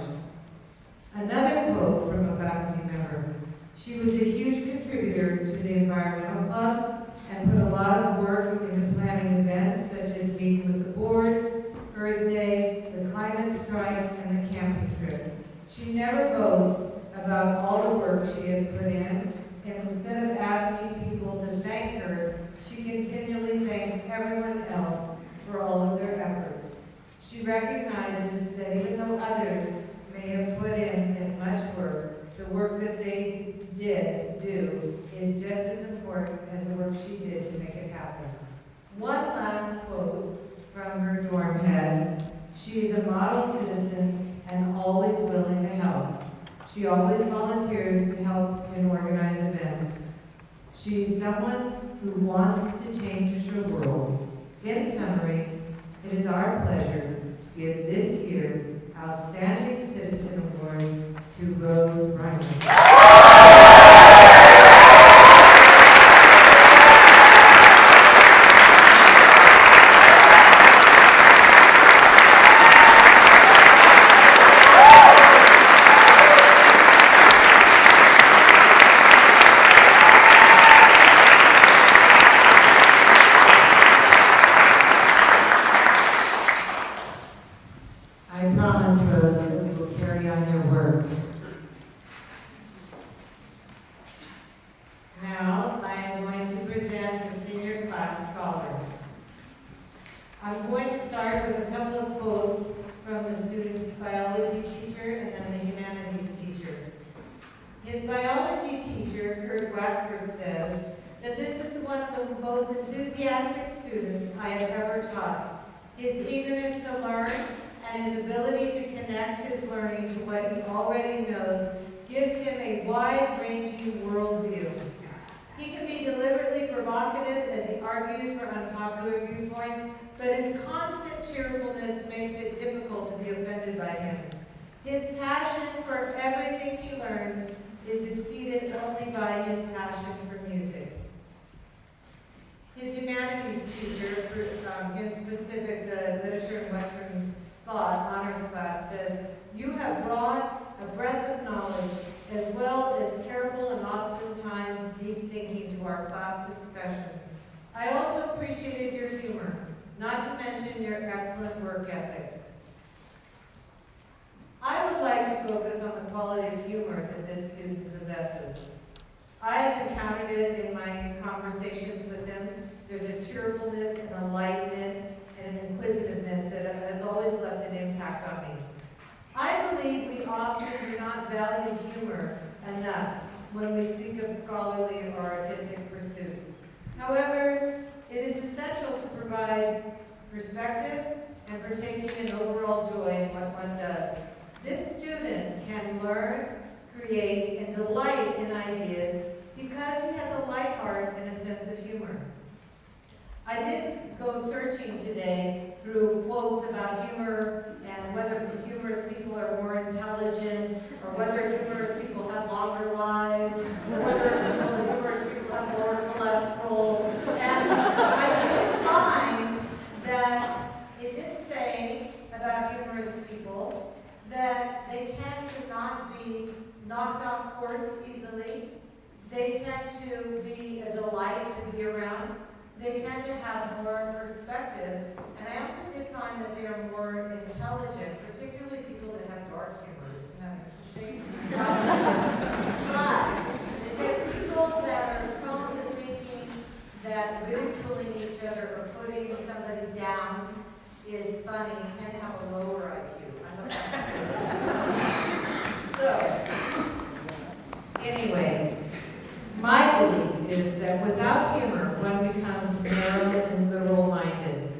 Another quote from a faculty member: she was a huge contributor to the Environmental Club and put a lot of work into planning events such as meeting with the board, Earth Day, the climate strike, and the camping trip. She never boasts about all the work she has put in, and instead of asking people to thank her, she continually thanks everyone else for all of their efforts. She recognizes that even though others may have put in as much work, the work that they do is just as important as the work she did to make it happen. One last quote from her dorm head. She is a model citizen and always willing to help. She always volunteers to help in organized events. She's someone who wants to change the world. In summary, it is our pleasure to give this year's Outstanding Citizen Award to Rose Reimer. I promise, Rose, that we will carry on your work. Now, I am going to present the senior class scholar. I'm going to start with a couple of quotes from the student's biology teacher and then the humanities teacher. His biology teacher, Kurt Wackford, says that this is one of the most enthusiastic students I have ever taught. His eagerness to learn and his ability to connect his learning to what he already knows gives him a wide-ranging worldview. He can be deliberately provocative as he argues for unpopular viewpoints, but his constant cheerfulness makes it difficult to be offended by him. His passion for everything he learns is exceeded only by his passion for music. His humanities teacher, in specific literature and Western thought honors class, says, "You have brought a breadth of knowledge as well as careful and oftentimes deep thinking to our class discussions. I also appreciated your humor, not to mention your excellent work ethics." I would like to focus on the quality of humor that this student possesses. I have encountered it in my conversations with him. There's a cheerfulness and a lightness and an inquisitiveness that has always left an impact on me. I believe we often do not value humor enough when we speak of scholarly or artistic pursuits. However, it is essential to provide perspective and for taking an overall joy in what one does. This student can learn, create, and delight in ideas because he has a light heart and a sense of humor. I didn't go searching today through quotes about humor and whether humorous people are more intelligent or whether humorous people have longer lives or whether humorous people have more cholesterol. And I did find that it did say about humorous people that they tend to not be knocked off course easily. They tend to be a delight to be around. They tend to have more perspective, and I also did find that they are more intelligent, particularly people that have dark humor. Isn't that interesting? But they say people that are prone to thinking that ridiculing each other or putting somebody down is funny tend to have a lower IQ. I don't know. So, anyway. My belief is that without humor, one becomes narrow and literal-minded.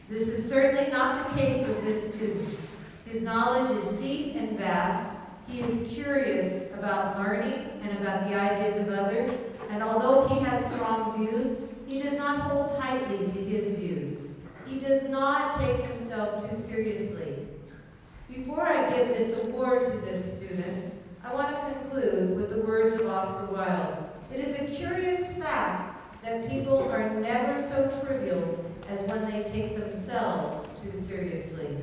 This is certainly not the case with this student. His knowledge is deep and vast. He is curious about learning and about the ideas of others, and although he has strong views, he does not hold tightly to his views. He does not take himself too seriously. Before I give this award to this student, I want to conclude with the words of Oscar Wilde. It is a curious fact that people are never so trivial as when they take themselves too seriously.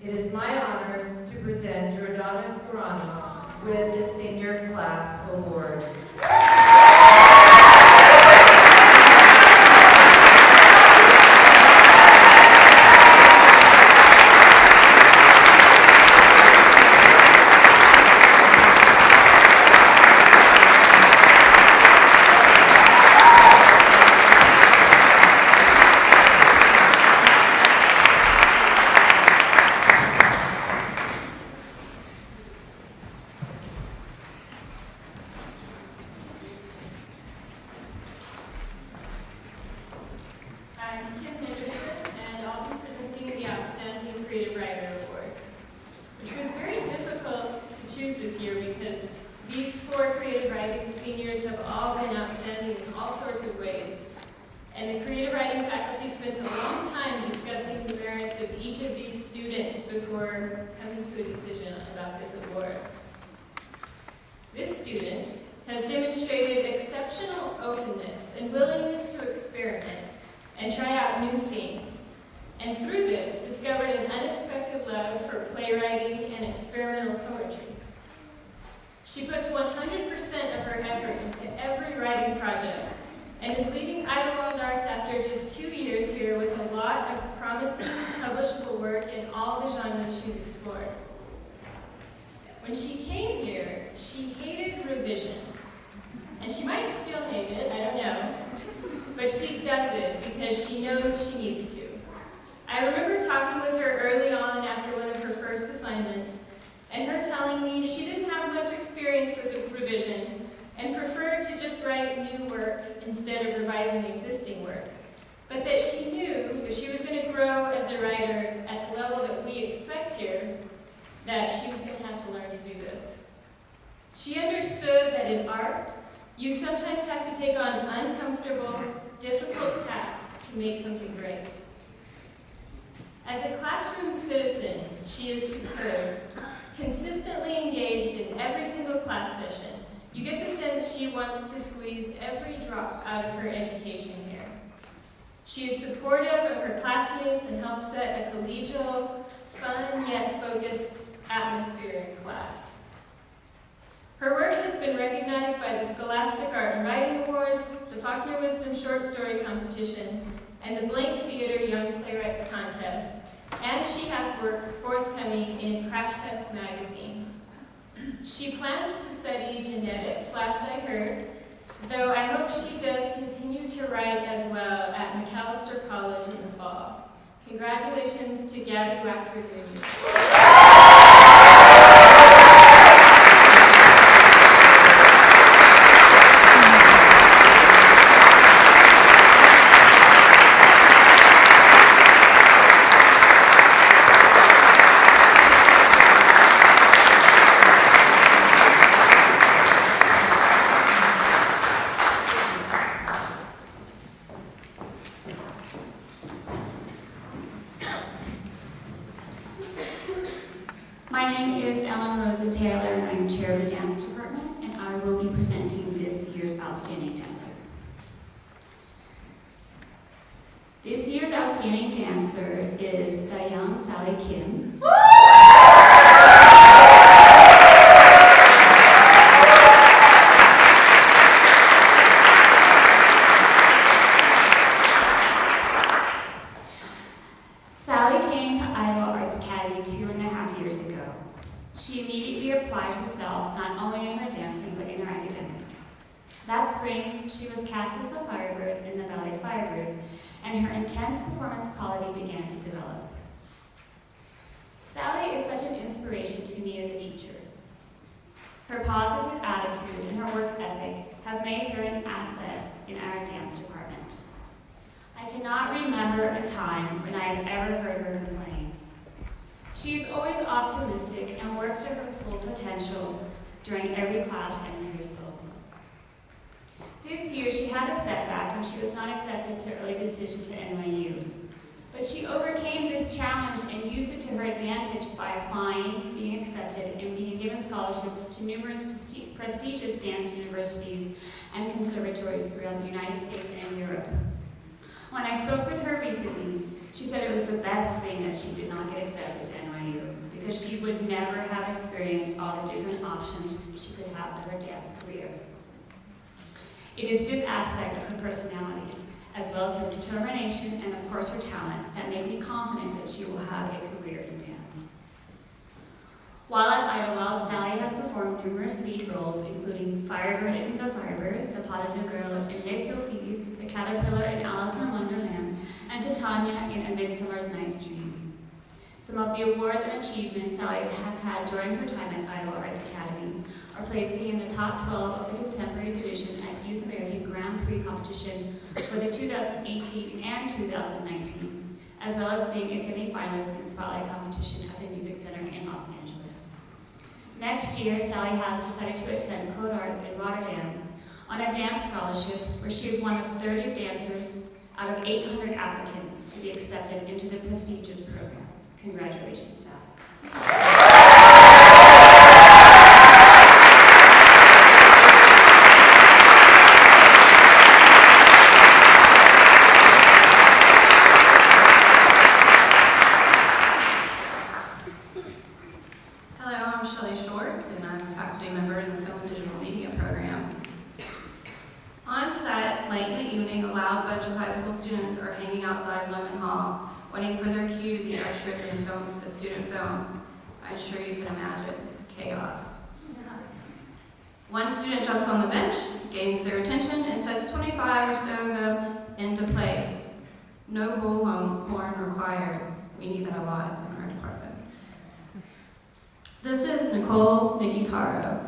It is my honor to present Giordano Sperano with the Senior Class Award. writing seniors have all been outstanding in all sorts of ways. And the creative writing faculty spent a long time discussing the merits of each of these students before coming to a decision about this award. This student has demonstrated exceptional openness and willingness to experiment and try out new things, and through this discovered an unexpected love for playwriting and experimental poetry. She puts 100% of her effort into every writing project and is leaving Idyllwild Arts after just 2 years here with a lot of promising publishable work in all the genres she's explored. When she came here, she hated revision. And she might still hate it, I don't know. But she does it because she knows she needs to. I remember talking with her early on after one of her first assignments, and her telling me she didn't have much experience with the revision and preferred to just write new work instead of revising existing work. But that she knew if she was going to grow as a writer at the level that we expect here, that she was going to have to learn to do this. She understood that in art, you sometimes have to take on uncomfortable, difficult tasks to make something great. As a classroom citizen, she is superb, consistently engaged in every single class session. You get the sense she wants to squeeze every drop out of her education here. She is supportive of her classmates and helps set a collegial, fun yet focused atmosphere in class. Her work has been recognized by the Scholastic Art and Writing Awards, the Faulkner Wisdom Short Story Competition, and the Blank Theater Young Playwrights Contest, and she has work forthcoming in Crash Test magazine. She plans to study genetics, last I heard, though I hope she does continue to write as well at McAllister College in the fall. Congratulations to Gabby Wackford-Munoz. My name is Ellen Rosen-Taylor, and I'm chair of the dance department, and I will be presenting this year's Outstanding Dancer. This year's Outstanding Dancer is Dayang Sally Kim. Sally came to Idyllwild Arts Academy 2.5 years ago. She immediately applied herself not only in her dancing but in her academics. That spring, she was cast as the Firebird in the ballet Firebird, and her intense performance quality began to develop. Sally is such an inspiration to me as a teacher. Her positive attitude and her work ethic have made her an asset in our dance department. I cannot remember a time when I have ever heard her complain. She is always optimistic and works to her full potential during every class and rehearsal. This year she had a setback when she was not accepted to early decision to NYU. But she overcame this challenge and used it to her advantage by applying, being accepted, and being given scholarships to numerous prestigious dance universities and conservatories throughout the United States and Europe. When I spoke with her recently, she said it was the best thing that she did not get accepted to NYU, because she would never have experienced all the different options she could have to her dance career. It is this aspect of her personality, as well as her determination and of course her talent, that make me confident that she will have a career in dance. While at Idyllwild, Sally has performed numerous lead roles, including Firebird in The Firebird, the Pas de Deux Girls in Les Sophies, the Caterpillar in Alice in Wonderland, and Titania in A Midsummer Night's Dream. Some of the awards and achievements Sally has had during her time at Idyllwild Arts Academy are placing in the top 12 of the Contemporary Division at Youth American Grand Prix competition for the 2018 and 2019, as well as being a semi-finalist in the Spotlight competition at the Music Center in Los Angeles. Next year, Sally has decided to attend Code Arts in Rotterdam dance scholarship where she is one of 30 dancers out of 800 applicants to be accepted into the prestigious program. Congratulations, Sal. Waiting for their cue to be extras in a student film. I'm sure you can imagine chaos. One student jumps on the bench, gains their attention, and sets 25 or so of them into place. No bullhorn required. We need that a lot in our department. This is Nikki Taro.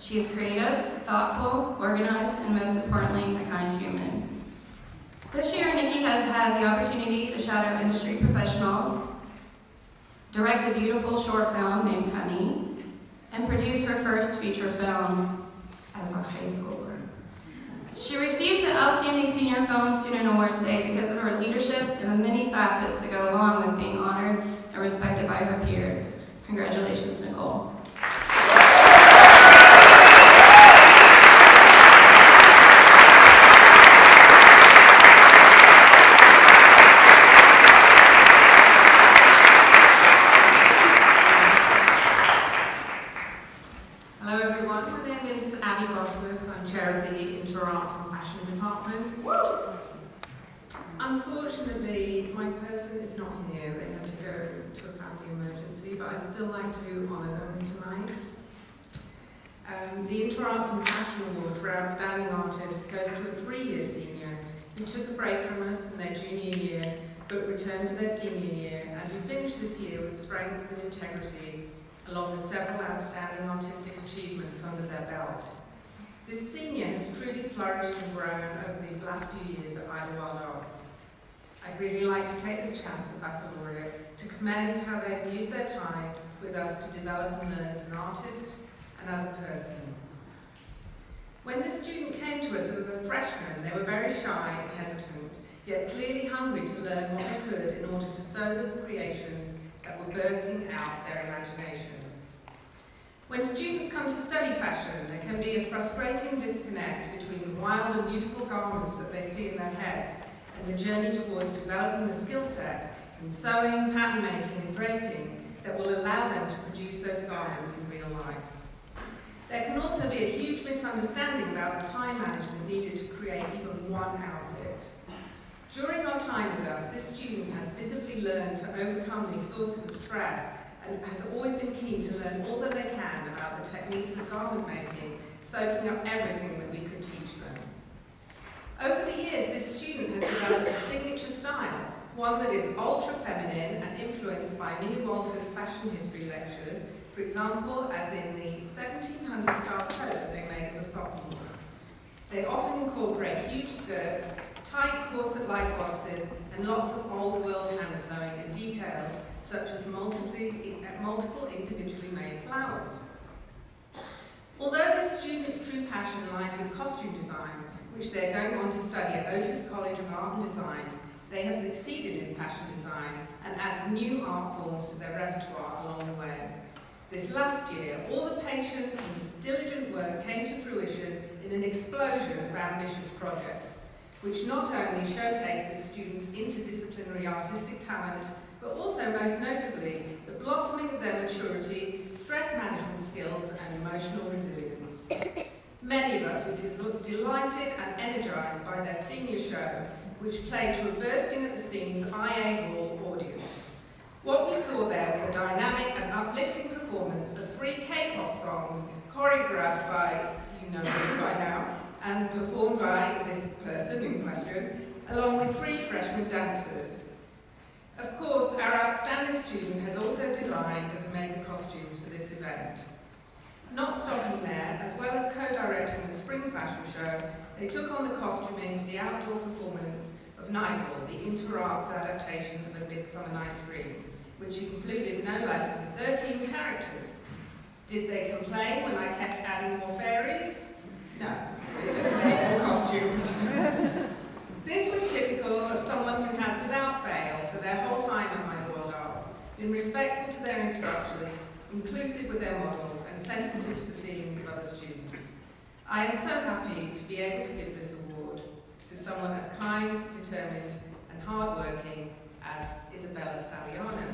She is creative, thoughtful, organized, and most importantly, a kind human. This year, Nikki has had the opportunity to shadow industry professionals, direct a beautiful short film named Honey, and produce her first feature film as a high schooler. She receives the Outstanding Senior Film Student Awards Day because of her leadership and the many facets that go along with being honored and respected by her peers. Congratulations, Nicole. Unfortunately, my person is not here. They had to go to a family emergency, but I'd still like to honour them tonight. The Inter Arts and Fashion Award for Outstanding Artists goes to a 3-year senior who took a break from us in their junior year, but returned for their senior year, and who finished this year with strength and integrity, along with several outstanding artistic achievements under their belt. This senior has truly flourished and grown over these last few years at Idyllwild Arts. I'd really like to take this chance at Baccalaureate to commend how they've used their time with us to develop and learn as an artist and as a person. When this student came to us as a freshman, they were very shy and hesitant, yet clearly hungry to learn what they could in order to sow the creations that were bursting out their imagination. When students come to study fashion, there can be a frustrating disconnect between the wild and beautiful garments that they see in their heads and the journey towards developing the skill set in sewing, pattern making and draping that will allow them to produce those garments in real life. There can also be a huge misunderstanding about the time management needed to create even one outfit. During our time with us, this student has visibly learned to overcome these sources of stress and has always been keen to learn all that they can about the techniques of garment making, soaking up everything that we could teach them. Over the years, this student has developed a signature style, one that is ultra-feminine and influenced by Minnie Walter's fashion history lectures, for example, as in the 1700 style coat that they made as a sophomore. They often incorporate huge skirts, tight corset-like bodices, and lots of old world hand sewing and details, such as multiple individually made flowers. Although this student's true passion lies with costume design, which they're going on to study at Otis College of Art and Design, they have succeeded in fashion design and added new art forms to their repertoire along the way. This last year, all the patience and diligent work came to fruition in an explosion of ambitious projects, which not only showcased the students' interdisciplinary artistic talent, but also, most notably, the blossoming of their maturity, stress management skills, and emotional resilience. Many of us were delighted and energised by their senior show, which played to a bursting at the seams IA Hall audience. What we saw there was a dynamic and uplifting performance of 3 K-pop songs choreographed by, you know me by now, and performed by this person in question, along with 3 freshman dancers. Of course, our outstanding student has also designed and made the costumes for this event. Not stopping there, as well as co-directing the spring fashion show, they took on the costuming for the outdoor performance of Nightfall, the inter-arts adaptation of A Midsummer Night's Dream, which included no less than 13 characters. Did they complain when I kept adding more fairies? No, they just made more costumes. This was typical of someone who has, without fail, for their whole time at Idyllwild Arts, been respectful to their instructors, inclusive with their models, and sensitive to the feelings of other students. I am so happy to be able to give this award to someone as kind, determined, and hardworking as Isabella Stagliano.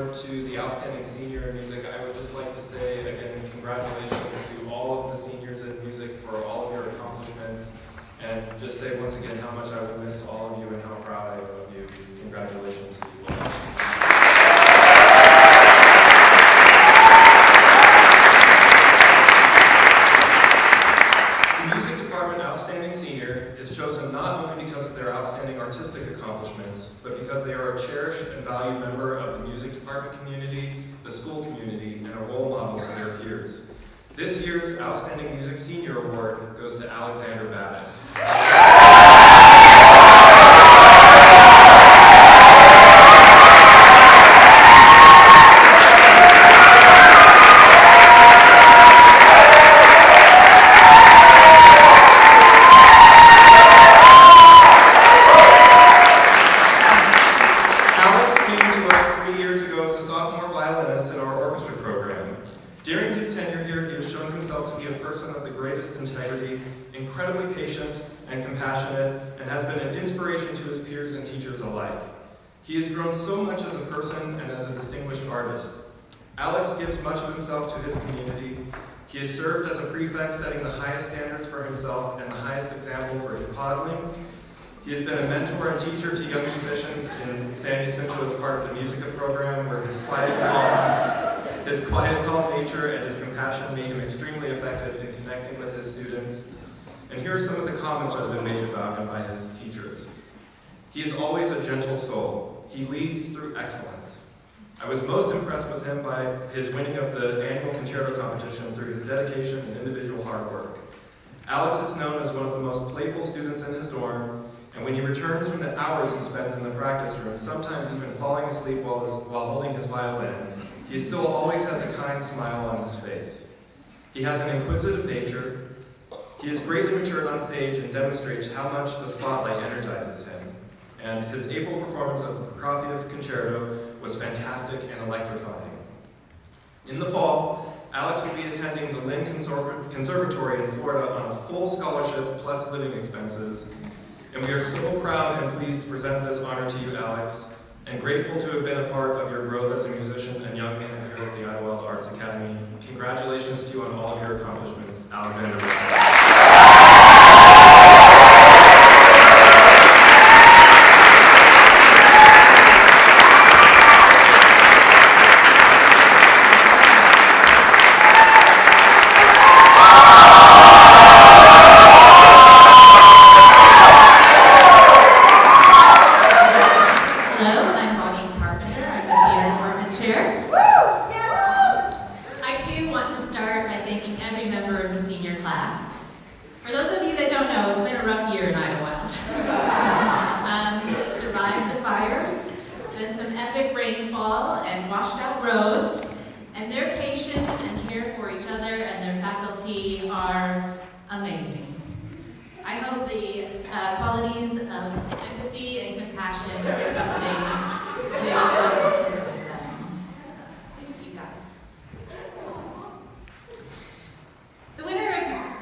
To the outstanding senior in music, I would just like to say again, congratulations to all of the seniors in music for all of your accomplishments, and just say once again how much I will miss all of you and how proud I am of you. Congratulations to you all. The music department outstanding senior is chosen not only because of their outstanding artistic accomplishments, but because they are a cherished and valued member of the music department community, the school community, and a role model to their peers. This year's Outstanding Music Senior Award goes to Alexander Babbitt. Incredibly patient and compassionate, and has been an inspiration to his peers and teachers alike. He has grown so much as a person and as a distinguished artist. Alex gives much of himself to his community. He has served as a prefect, setting the highest standards for himself and the highest example for his podlings. He has been a mentor and teacher to young musicians in San Jacinto as part of the Musica program, where his quiet, calm nature and his compassion made him extremely effective in connecting with his students. And here are some of the comments that have been made about him by his teachers. He is always a gentle soul. He leads through excellence. I was most impressed with him by his winning of the annual concerto competition through his dedication and individual hard work. Alex is known as one of the most playful students in his dorm, and when he returns from the hours he spends in the practice room, sometimes even falling asleep while holding his violin, he still always has a kind smile on his face. He has an inquisitive nature. He has greatly matured on stage and demonstrates how much the spotlight energizes him. And his April performance of the Prokofiev Concerto was fantastic and electrifying. In the fall, Alex will be attending the Lynn Conservatory in Florida on a full scholarship plus living expenses. And we are so proud and pleased to present this honor to you, Alex, and grateful to have been a part of your growth as a musician and young man here at the Idyllwild Arts Academy. Congratulations to you on all of your accomplishments, Alexander.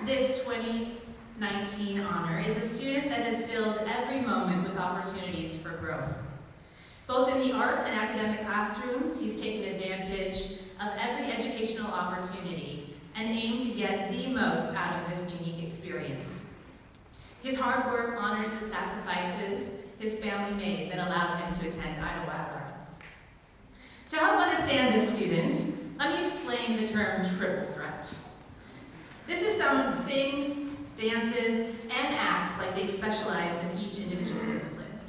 This 2019 honor is a student that has filled every moment with opportunities for growth. Both in the art and academic classrooms, he's taken advantage of every educational opportunity and aimed to get the most out of this unique experience. His hard work honors the sacrifices his family made that allowed him to attend Idyllwild Arts. To help understand this student, let me explain the term triple threat. This is someone who sings, dances, and acts like they specialize in each individual discipline.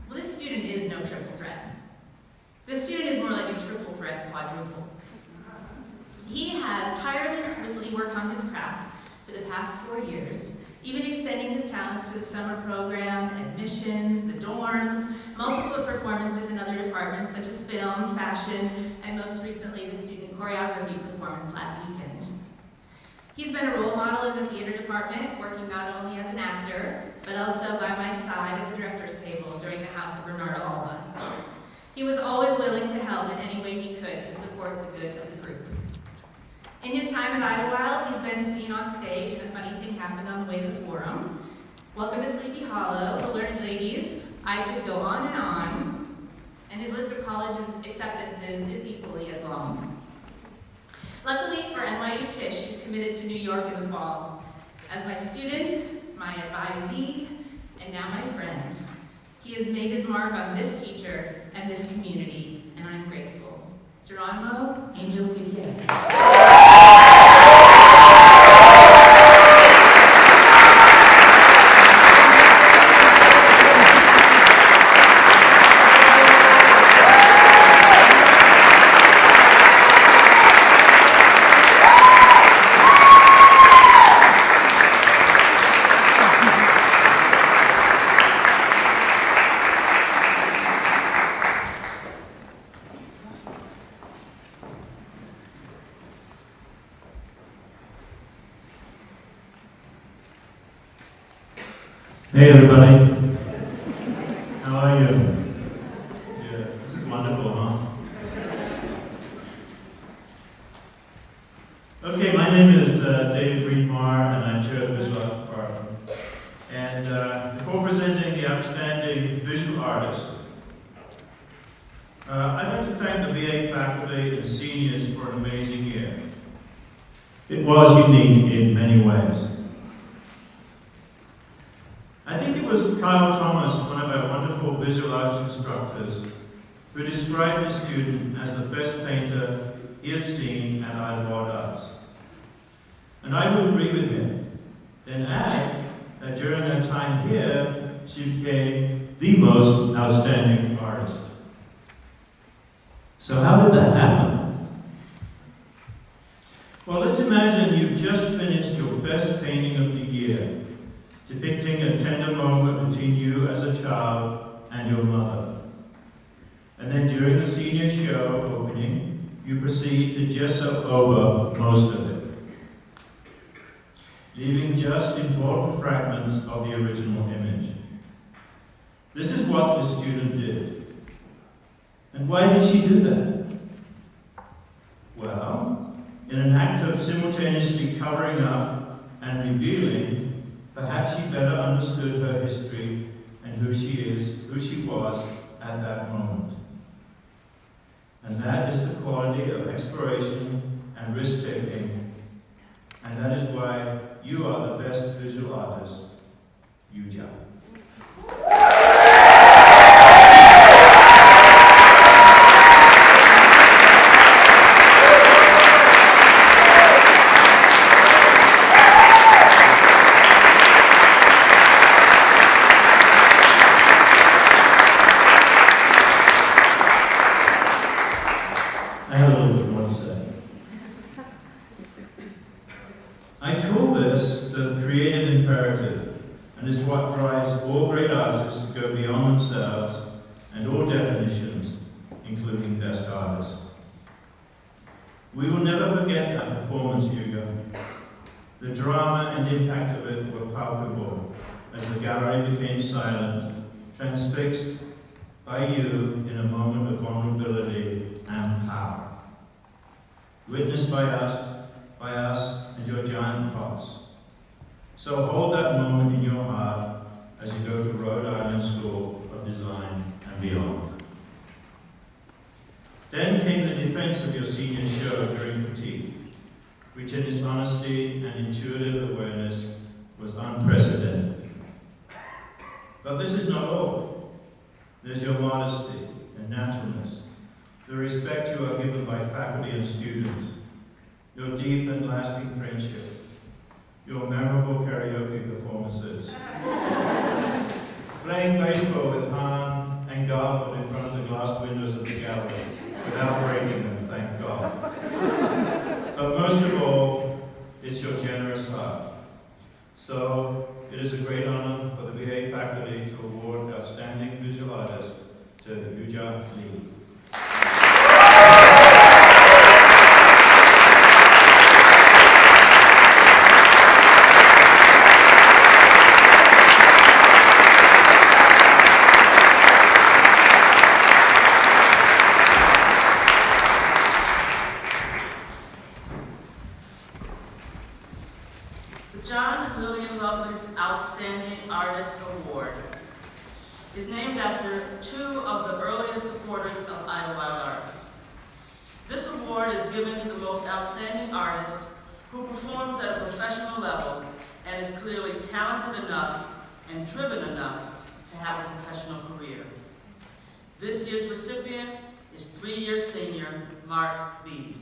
Well, this student is no triple threat. This student is more like a triple threat quadruple. He has tirelessly worked on his craft for the past 4 years, even extending his talents to the summer program, admissions, the dorms, multiple performances in other departments such as film, fashion, and most recently the student choreography performance last weekend. He's been a role model in the theater department, working not only as an actor, but also by my side at the director's table during the House of Bernardo Alba. He was always willing to help in any way he could to support the good of the group. In his time at Idyllwild, he's been seen on stage, and a funny thing happened on the way to the forum. Welcome to Sleepy Hollow, The Learned Ladies, I could go on, and his list of college acceptances is equally as long. Luckily for NYU Tisch, he's committed to New York in the fall. As my student, my advisee, and now my friend, he has made his mark on this teacher and this community, and I'm grateful. Geronimo Angel Gutierrez. Hey everybody, how are you? Yeah, this is wonderful, huh? Okay, my name is David Reedmar, and I chair the Visual Arts Department. And before presenting the outstanding visual artist, I'd like to thank the VA faculty and seniors for an amazing year. It was unique in many ways. I think it was Kyle Thomas, one of our wonderful visual arts instructors, who described the student as the best painter he had seen at Idyllwild Arts. And I would agree with him. Then add that during her time here, she became the most outstanding artist. So how did that happen? Well, let's imagine you've just finished your best painting of the year, depicting a tender moment between you as a child and your mother. And then during the senior show opening, you proceed to gesso over most of it, leaving just important fragments of the original image. This is what the student did. And why did she do that? Well, in an act of simultaneously covering up and revealing, perhaps she better understood her history and who she was at that moment. And that is the quality of exploration and risk-taking, and that is why you are the best visual artist, Yuja. I have a little bit more to say. I call this the creative imperative, and it's what drives all great artists to go beyond themselves and all definitions, including best artists. We will never forget that performance, Hugo. The drama and impact of it were palpable as the gallery became silent, transfixed by you in a moment of vulnerability and power. Witnessed by us and your giant pots. So hold that moment in your heart as you go to Rhode Island School of Design and beyond. Then came the defense of your senior show during critique, which in its honesty and intuitive awareness was unprecedented. But this is not all. There's your modesty and naturalness, the respect you are given by faculty and students, your deep and lasting friendship, your memorable karaoke performances, playing baseball with Han and Garfield in front of the glass windows of the gallery without breaking them, thank God. But most of all, it's your generous heart. So, it is a great honor for the BA faculty to award Outstanding Visual Artist to Yuja Lee. The John and Lillian Lovelace Outstanding Artist Award is named after two of the earliest supporters of Idyllwild Arts. This award is given to the most outstanding artist who performs at a professional level and is clearly talented enough and driven enough to have a professional career. This year's recipient is 3-year senior Mark Beebe.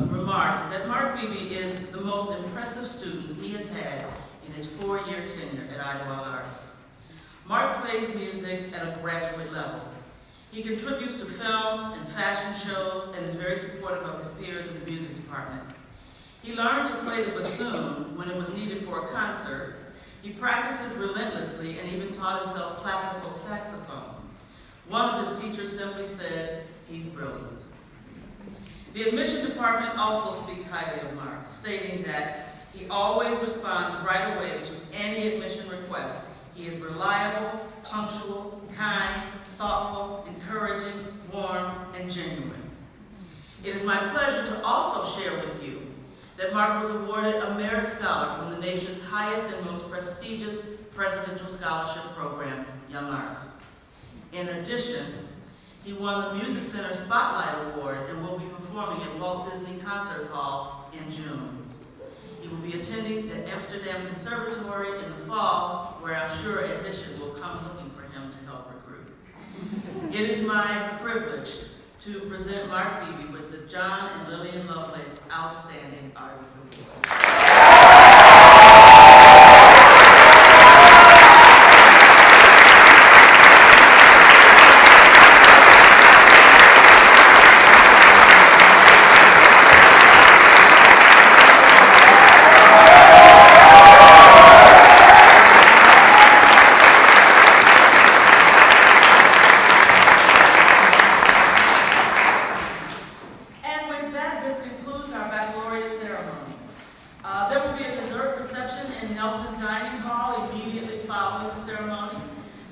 Remarked that Mark Beebe is the most impressive student he has had in his 4-year tenure at Idyllwild Arts. Mark plays music at a graduate level. He contributes to films and fashion shows and is very supportive of his peers in the music department. He learned to play the bassoon when it was needed for a concert. He practices relentlessly and even taught himself classical saxophone. One of his teachers simply said, "He's brilliant." The admission department also speaks highly of Mark, stating that he always responds right away to any admission request. He is reliable, punctual, kind, thoughtful, encouraging, warm, and genuine. It is my pleasure to also share with you that Mark was awarded a Merit Scholar from the nation's highest and most prestigious presidential scholarship program, Young Arts. In addition, he won the Music Center Spotlight Award and will be performing at Walt Disney Concert Hall in June. He will be attending the Amsterdam Conservatory in the fall, where I'm sure admission will come looking for him to help recruit. It is my privilege to present Mark Beebe with the John and Lillian Lovelace Outstanding Artist Award. This concludes our baccalaureate ceremony. There will be a dessert reception in Nelson Dining Hall immediately following the ceremony.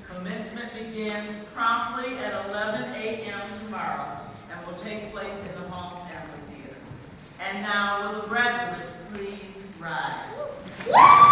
Commencement begins promptly at 11 a.m. tomorrow and will take place in the Holmes Amphitheater. And now, will the graduates please rise?